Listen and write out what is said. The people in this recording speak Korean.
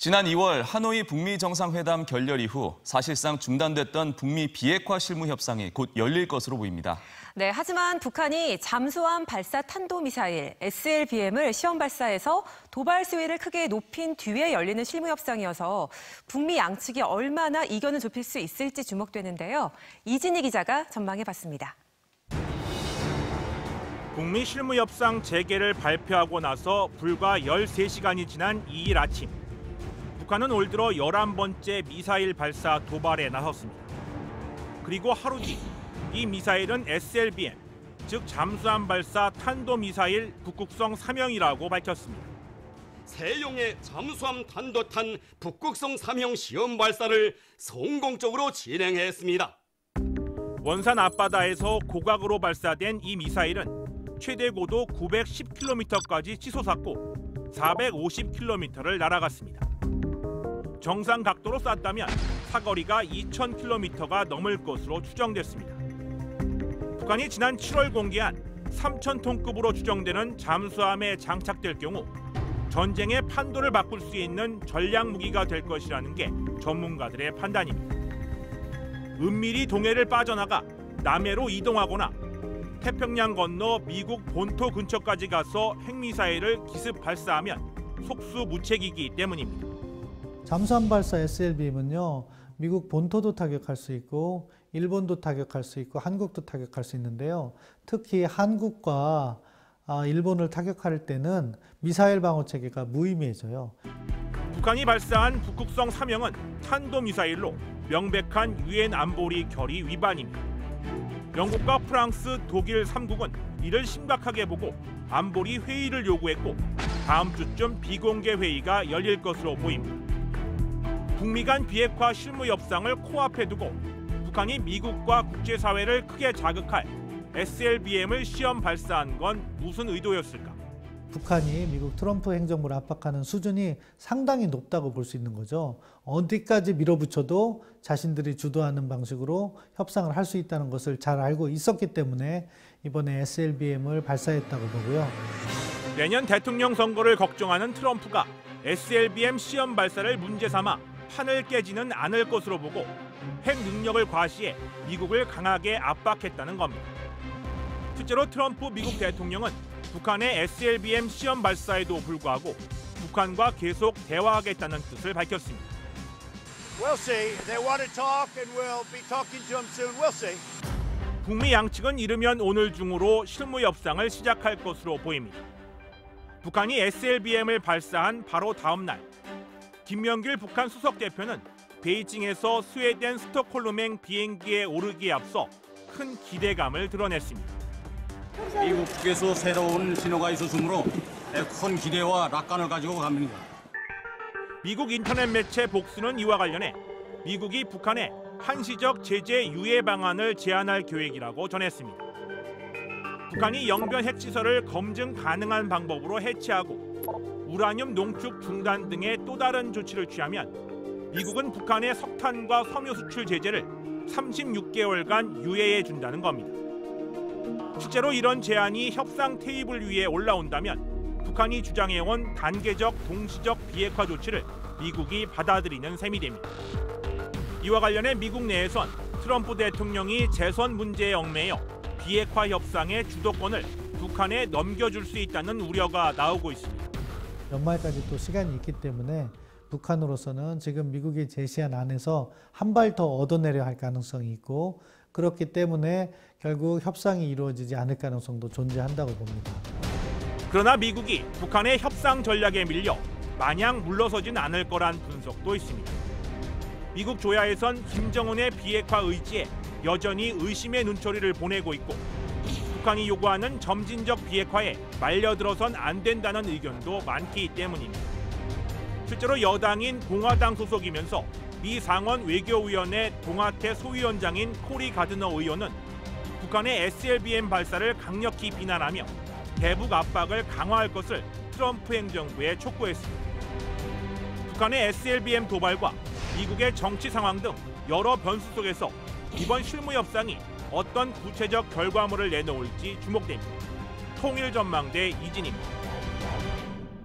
지난 2월 하노이 북미 정상회담 결렬 이후 사실상 중단됐던 북미 비핵화 실무 협상이 곧 열릴 것으로 보입니다. 네, 하지만 북한이 잠수함 발사 탄도미사일 SLBM을 시험 발사해서 도발 수위를 크게 높인 뒤에 열리는 실무 협상이어서 북미 양측이 얼마나 이견을 좁힐 수 있을지 주목되는데요. 이진희 기자가 전망해봤습니다. 북미 실무 협상 재개를 발표하고 나서 불과 13시간이 지난 2일 아침. 북한은 올 들어 11번째 미사일 발사 도발에 나섰습니다. 그리고 하루 뒤 이 미사일은 SLBM, 즉 잠수함 발사 탄도미사일 북극성 3형이라고 밝혔습니다. 세용의 잠수함 탄도탄 북극성 3형 시험 발사를 성공적으로 진행했습니다. 원산 앞바다에서 고각으로 발사된 이 미사일은 최대 고도 910km까지 치솟았고 450km를 날아갔습니다. 정상 각도로 쐈다면 사거리가 2000km가 넘을 것으로 추정됐습니다. 북한이 지난 7월 공개한 3000톤급으로 추정되는 잠수함에 장착될 경우 전쟁의 판도를 바꿀 수 있는 전략 무기가 될 것이라는 게 전문가들의 판단입니다. 은밀히 동해를 빠져나가 남해로 이동하거나 태평양 건너 미국 본토 근처까지 가서 핵미사일을 기습 발사하면 속수무책이기 때문입니다. 잠수함 발사 SLBM은요, 미국 본토도 타격할 수 있고 일본도 타격할 수 있고 한국도 타격할 수 있는데요. 특히 한국과 일본을 타격할 때는 미사일 방어 체계가 무의미해져요. 북한이 발사한 북극성 3형은 탄도미사일로 명백한 유엔 안보리 결의 위반입니다. 영국과 프랑스, 독일 3국은 이를 심각하게 보고 안보리 회의를 요구했고 다음 주쯤 비공개 회의가 열릴 것으로 보입니다. 북미 간 비핵화 실무 협상을 코앞에 두고 북한이 미국과 국제사회를 크게 자극할 SLBM을 시험 발사한 건 무슨 의도였을까? 북한이 미국 트럼프 행정부를 압박하는 수준이 상당히 높다고 볼 수 있는 거죠. 어디까지 밀어붙여도 자신들이 주도하는 방식으로 협상을 할 수 있다는 것을 잘 알고 있었기 때문에 이번에 SLBM을 발사했다고 보고요. 내년 대통령 선거를 걱정하는 트럼프가 SLBM 시험 발사를 문제 삼아 판을 깨지는 않을 것으로 보고 핵 능력을 과시해 미국을 강하게 압박했다는 겁니다. 실제로 트럼프 미국 대통령은 북한의 SLBM 시험 발사에도 불구하고 북한과 계속 대화하겠다는 뜻을 밝혔습니다. We'll see. They want to talk and we'll be talking to them soon. We'll see. 북미 양측은 이르면 오늘 중으로 실무 협상을 시작할 것으로 보입니다. 북한이 SLBM을 발사한 바로 다음 날 김명길 북한 수석 대표는 베이징에서 스웨덴 스톡홀름행 비행기에 오르기에 앞서 큰 기대감을 드러냈습니다. 미국 측에서 새로운 신호가 있었으므로 큰 기대와 낙관을 가지고 갑니다. 미국 인터넷 매체 복수는 이와 관련해 미국이 북한에 한시적 제재 유예 방안을 제안할 계획이라고 전했습니다. 북한이 영변 핵시설을 검증 가능한 방법으로 해체하고 우라늄 농축 중단 등의 또 다른 조치를 취하면 미국은 북한의 석탄과 섬유 수출 제재를 36개월간 유예해 준다는 겁니다. 실제로 이런 제안이 협상 테이블 위에 올라온다면 북한이 주장해온 단계적 동시적 비핵화 조치를 미국이 받아들이는 셈이 됩니다. 이와 관련해 미국 내에선 트럼프 대통령이 재선 문제에 얽매여 비핵화 협상의 주도권을 북한에 넘겨줄 수 있다는 우려가 나오고 있습니다. 연말까지 또 시간이 있기 때문에 북한으로서는 지금 미국이 제시한 안에서 한 발 더 얻어내려 할 가능성이 있고 그렇기 때문에 결국 협상이 이루어지지 않을 가능성도 존재한다고 봅니다. 그러나 미국이 북한의 협상 전략에 밀려 마냥 물러서진 않을 거란 분석도 있습니다. 미국 조야에선 김정은의 비핵화 의지에 여전히 의심의 눈초리를 보내고 있고 북한이 요구하는 점진적 비핵화에 말려들어선 안 된다는 의견도 많기 때문입니다. 실제로 여당인 공화당 소속이면서 미 상원 외교위원회 동아태 소위원장인 코리 가드너 의원은 북한의 SLBM 발사를 강력히 비난하며 대북 압박을 강화할 것을 트럼프 행정부에 촉구했습니다. 북한의 SLBM 도발과 미국의 정치 상황 등 여러 변수 속에서 이번 실무 협상이 어떤 구체적 결과물을 내놓을지 주목됩니다. 통일전망대 이진입니다.